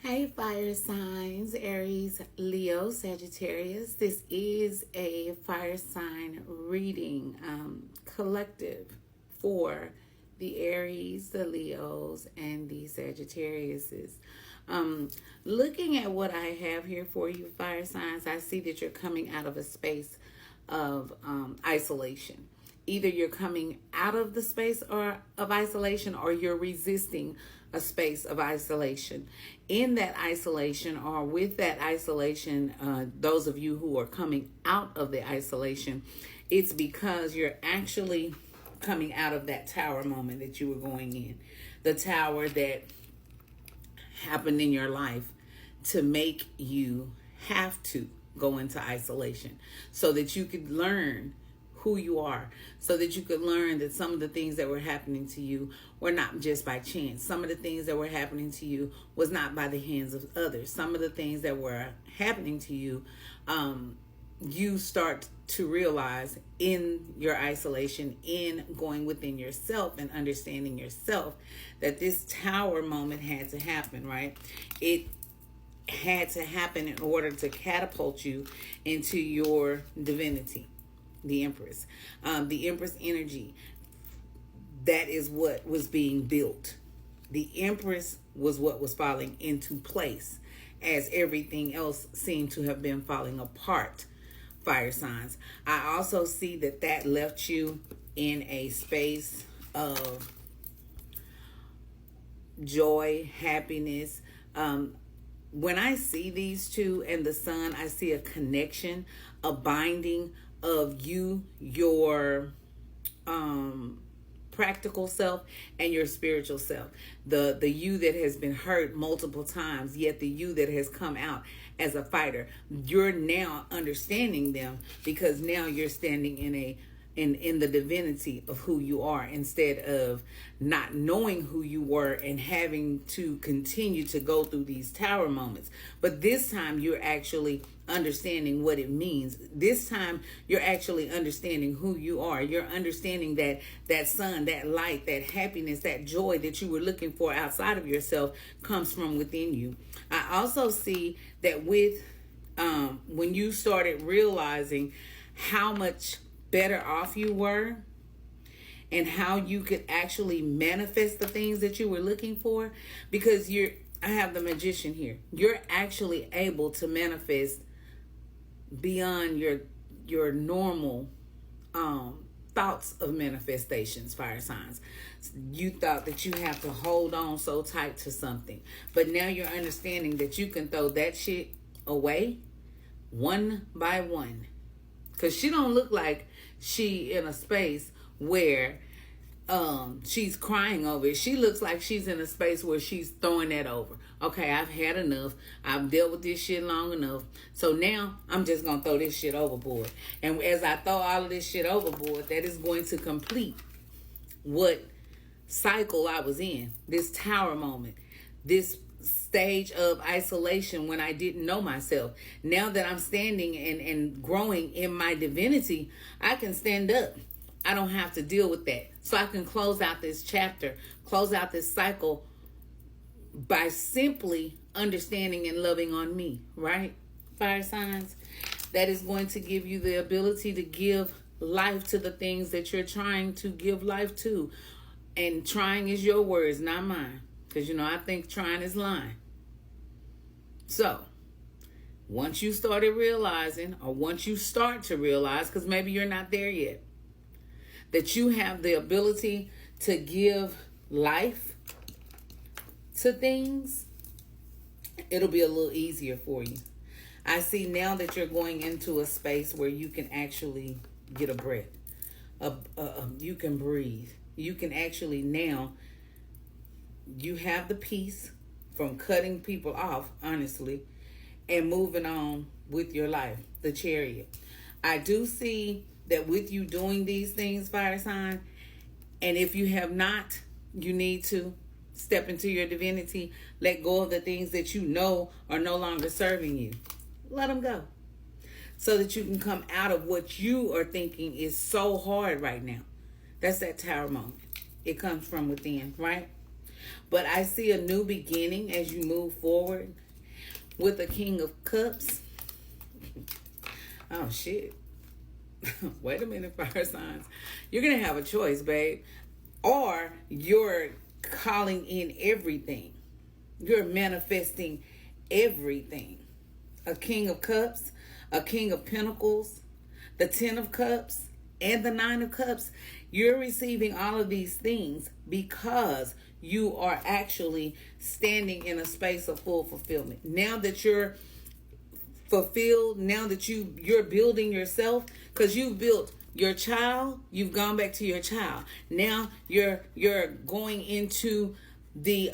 Hey, fire signs, Aries, Leo, Sagittarius. This is a fire sign reading collective for the Aries, the Leos, and the Sagittariuses. Looking at what I have here for you, fire signs, I see that you're coming out of a space of isolation. Either you're coming out of the space or of isolation, or you're resisting a space of isolation. In that isolation, or with that isolation, those of you who are coming out of the isolation, it's because you're actually coming out of that tower moment that you were going in. The tower that happened in your life to make you have to go into isolation so that you could learn who you are, so that you could learn that some of the things that were happening to you were not just by chance. Some of the things that were happening to you was not by the hands of others. Some of the things that were happening to you, you start to realize in your isolation, in going within yourself and understanding yourself, that this tower moment had to happen, right? It had to happen in order to catapult you into your divinity. The Empress. The Empress energy. That is what was being built. The Empress was what was falling into place as everything else seemed to have been falling apart. Fire signs. I also see that left you in a space of joy, happiness. When I see these two and the sun, I see a connection, a binding of you, your practical self, and your spiritual self. The you that has been hurt multiple times, yet the you that has come out as a fighter. You're now understanding them because now you're standing in the divinity of who you are, instead of not knowing who you were and having to continue to go through these tower moments. But this time you're actually understanding what it means. This time you're actually understanding who you are. You're understanding that sun, that light, that happiness, that joy that you were looking for outside of yourself comes from within you. I also see that with when you started realizing how much better off you were and how you could actually manifest the things that you were looking for, because I have the Magician here. You're actually able to manifest beyond your normal thoughts of manifestations, fire signs. You thought that you have to hold on so tight to something, but now you're understanding that you can throw that shit away one by one. Because she don't look like she in a space where she's crying over it. She looks like she's in a space where she's throwing that over. Okay, I've had enough. I've dealt with this shit long enough. So now I'm just going to throw this shit overboard. And as I throw all of this shit overboard, that is going to complete what cycle I was in. This tower moment. This stage of isolation when I didn't know myself. Now that I'm standing and growing in my divinity, I can stand up. I don't have to deal with that. So I can close out this chapter, close out this cycle by simply understanding and loving on me, right? Fire signs. That is going to give you the ability to give life to the things that you're trying to give life to. And trying is your words, not mine. Because, I think trying is lying. So, once you started realizing, or once you start to realize, because maybe you're not there yet, that you have the ability to give life to things, it'll be a little easier for you. I see now that you're going into a space where you can actually get a breath. You can breathe. You can actually now, you have the peace from cutting people off, honestly, and moving on with your life. The Chariot. I do see that with you doing these things, fire sign, and if you have not, you need to step into your divinity. Let go of the things that you know are no longer serving you. Let them go. So that you can come out of what you are thinking is so hard right now. That's that tower moment. It comes from within, right? But I see a new beginning as you move forward with the King of Cups. Oh, shit. Wait a minute, fire signs. You're going to have a choice, babe. Or you're calling in everything. You're manifesting everything. A King of Cups, a King of Pentacles, the 10 of Cups, and the 9 of Cups. You're receiving all of these things because you are actually standing in a space of full fulfillment. Now that you're fulfilled, now that you're building yourself, because you've built your child, you've gone back to your child. Now you're going into the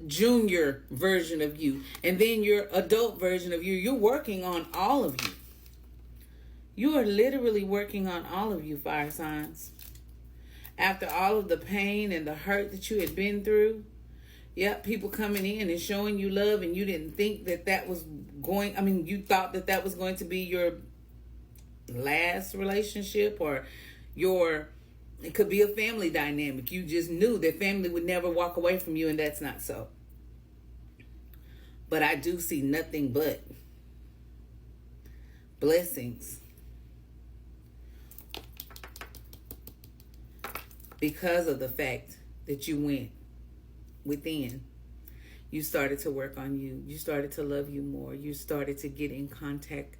junior version of you, and then your adult version of you. You're working on all of you. You are literally working on all of you, fire signs. After all of the pain and the hurt that you had been through, yep, people coming in and showing you love, and you didn't think that was going, you thought that was going to be your last relationship, or it could be a family dynamic. You just knew that family would never walk away from you, and that's not so. But I do see nothing but blessings. Because of the fact that you went within. You started to work on you. You started to love you more. You started to get in contact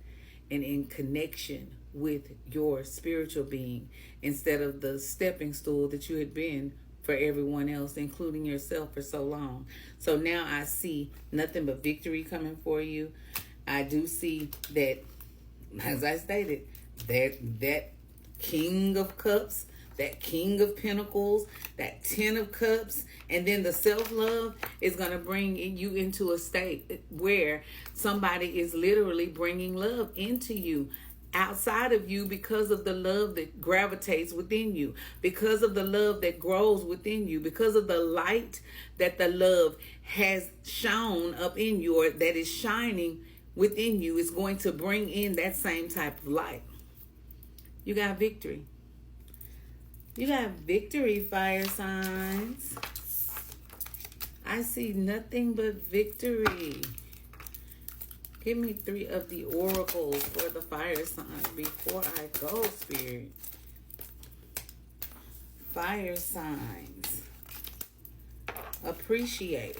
and in connection with your spiritual being, instead of the stepping stool that you had been for everyone else, including yourself, for so long. So now I see nothing but victory coming for you. I do see that, as I stated, that King of Cups, that King of Pentacles, that 10 of Cups, and then the self-love is going to bring you into a state where somebody is literally bringing love into you, outside of you, because of the love that gravitates within you, because of the love that grows within you, because of the light that the love has shone up in you, or that is shining within you, is going to bring in that same type of light. You got victory. You got victory, fire signs. I see nothing but victory. Give me 3 of the oracles for the fire signs before I go, Spirit. Fire signs. Appreciate.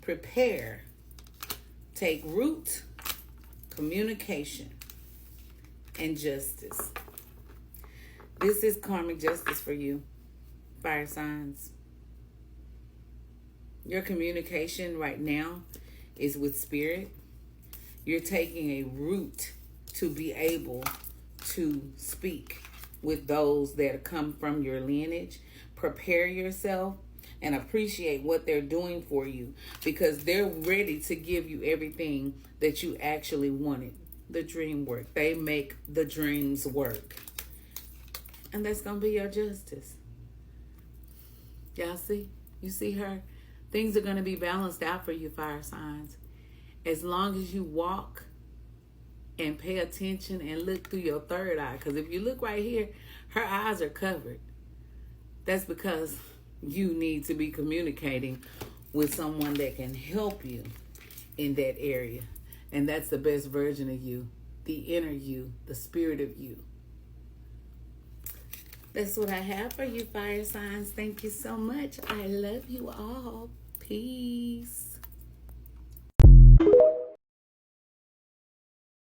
Prepare. Take root. Communication. And justice. This is karmic justice for you, fire signs. Your communication right now is with spirit. You're taking a route to be able to speak with those that come from your lineage. Prepare yourself and appreciate what they're doing for you, because they're ready to give you everything that you actually wanted. The dream work. They make the dreams work. And that's going to be your justice. Y'all see? You see her? Things are going to be balanced out for you, fire signs. As long as you walk and pay attention and look through your third eye. Because if you look right here, her eyes are covered. That's because you need to be communicating with someone that can help you in that area. And that's the best version of you. The inner you. The spirit of you. That's what I have for you, fire signs. Thank you so much. I love you all. Peace.